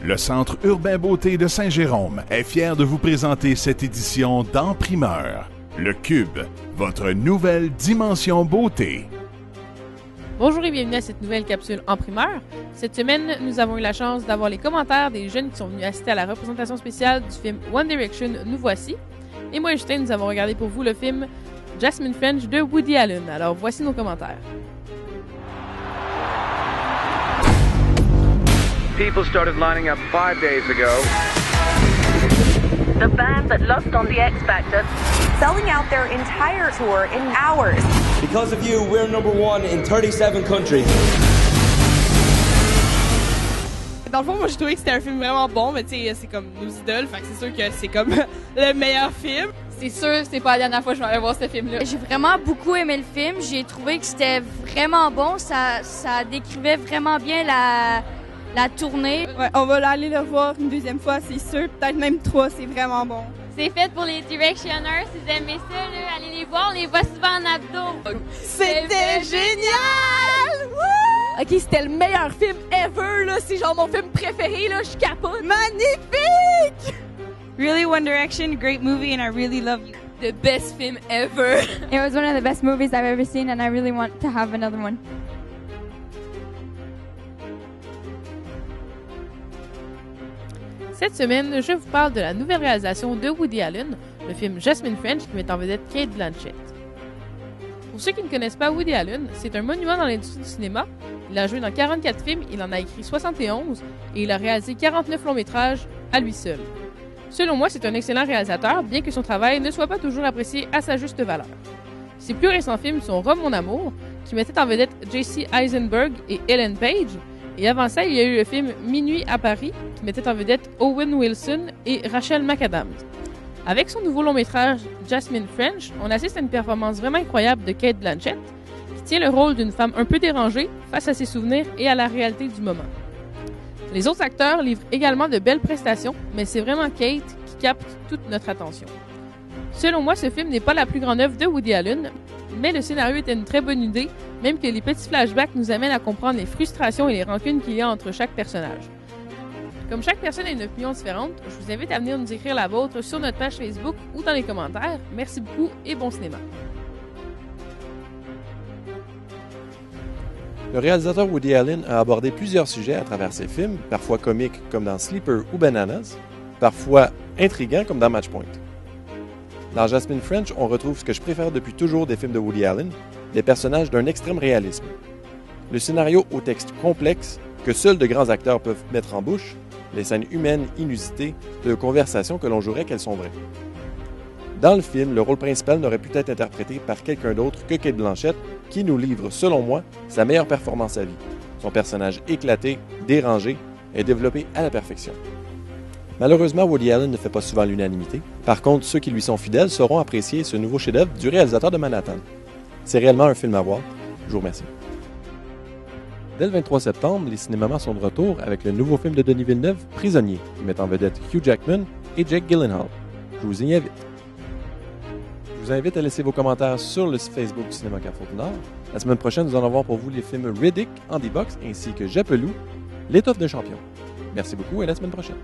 Le Centre Urbain Beauté de Saint-Jérôme est fier de vous présenter cette édition d'En Primeur. Le Cube, votre nouvelle dimension beauté. Bonjour et bienvenue à cette nouvelle capsule En Primeur. Cette semaine, nous avons eu la chance d'avoir les commentaires des jeunes qui sont venus assister à la représentation spéciale du film One Direction, Nous voici. Et moi et Justin, nous avons regardé pour vous le film Jasmine French de Woody Allen. Alors voici nos commentaires. People started lining up 5 days ago. The band that lost on the X Factor, selling out their entire tour in hours. Because of you, we're number one in 37 countries. Dans le fond, moi, j'ai trouvé que c'était un film vraiment bon, mais tu sais, c'est comme nos idoles, fait que c'est sûr que c'est comme le meilleur film. C'est sûr, c'est pas la dernière fois que je vais aller voir ce film-là. J'ai vraiment beaucoup aimé le film. J'ai trouvé que c'était vraiment bon. Ça décrivait vraiment bien la tournée. Ouais, on va aller le voir une deuxième fois, c'est sûr. Peut-être même 3, c'est vraiment bon. C'est fait pour les Directioners. Si vous aimez ça, là, allez les voir. On les voit souvent en abdos. C'était génial! Wouh! Ok, c'était le meilleur film ever, là. C'est genre mon film préféré, là. Je capote. Magnifique! Really, One Direction, great movie, and I really love you. The best film ever. It was one of the best movies I've ever seen, and I really want to have another one. Cette semaine, je vous parle de la nouvelle réalisation de Woody Allen, le film Jasmine French qui met en vedette Cate Blanchett. Pour ceux qui ne connaissent pas Woody Allen, c'est un monument dans l'industrie du cinéma. Il a joué dans 44 films, il en a écrit 71 et il a réalisé 49 longs métrages à lui seul. Selon moi, c'est un excellent réalisateur, bien que son travail ne soit pas toujours apprécié à sa juste valeur. Ses plus récents films sont Rome mon amour, qui mettait en vedette Jesse Eisenberg et Ellen Page, et avant ça, il y a eu le film Minuit à Paris, qui mettait en vedette Owen Wilson et Rachel McAdams. Avec son nouveau long-métrage Jasmine French, on assiste à une performance vraiment incroyable de Cate Blanchett, qui tient le rôle d'une femme un peu dérangée face à ses souvenirs et à la réalité du moment. Les autres acteurs livrent également de belles prestations, mais c'est vraiment Cate qui capte toute notre attention. Selon moi, ce film n'est pas la plus grande œuvre de Woody Allen, mais le scénario était une très bonne idée, même que les petits flashbacks nous amènent à comprendre les frustrations et les rancunes qu'il y a entre chaque personnage. Comme chaque personne a une opinion différente, je vous invite à venir nous écrire la vôtre sur notre page Facebook ou dans les commentaires. Merci beaucoup et bon cinéma. Le réalisateur Woody Allen a abordé plusieurs sujets à travers ses films, parfois comiques comme dans Sleeper ou Bananas, parfois intrigants comme dans Matchpoint. Dans Jasmine French, on retrouve ce que je préfère depuis toujours des films de Woody Allen, des personnages d'un extrême réalisme. Le scénario au texte complexe, que seuls de grands acteurs peuvent mettre en bouche, les scènes humaines inusitées, de conversations que l'on jouerait qu'elles sont vraies. Dans le film, le rôle principal n'aurait pu être interprété par quelqu'un d'autre que Cate Blanchett, qui nous livre, selon moi, sa meilleure performance à vie. Son personnage éclaté, dérangé, est développé à la perfection. Malheureusement, Woody Allen ne fait pas souvent l'unanimité. Par contre, ceux qui lui sont fidèles sauront apprécier ce nouveau chef-d'œuvre du réalisateur de Manhattan. C'est réellement un film à voir. Je vous remercie. Dès le 23 septembre, les cinémas sont de retour avec le nouveau film de Denis Villeneuve, Prisonnier, qui met en vedette Hugh Jackman et Jake Gyllenhaal. Je vous y invite. Je vous invite à laisser vos commentaires sur le site Facebook du Cinéma Carrefour du Nord. La semaine prochaine, nous allons avoir pour vous les films Riddick, Andy Box ainsi que Japelou, l'étoffe d'un champion. Merci beaucoup et à la semaine prochaine.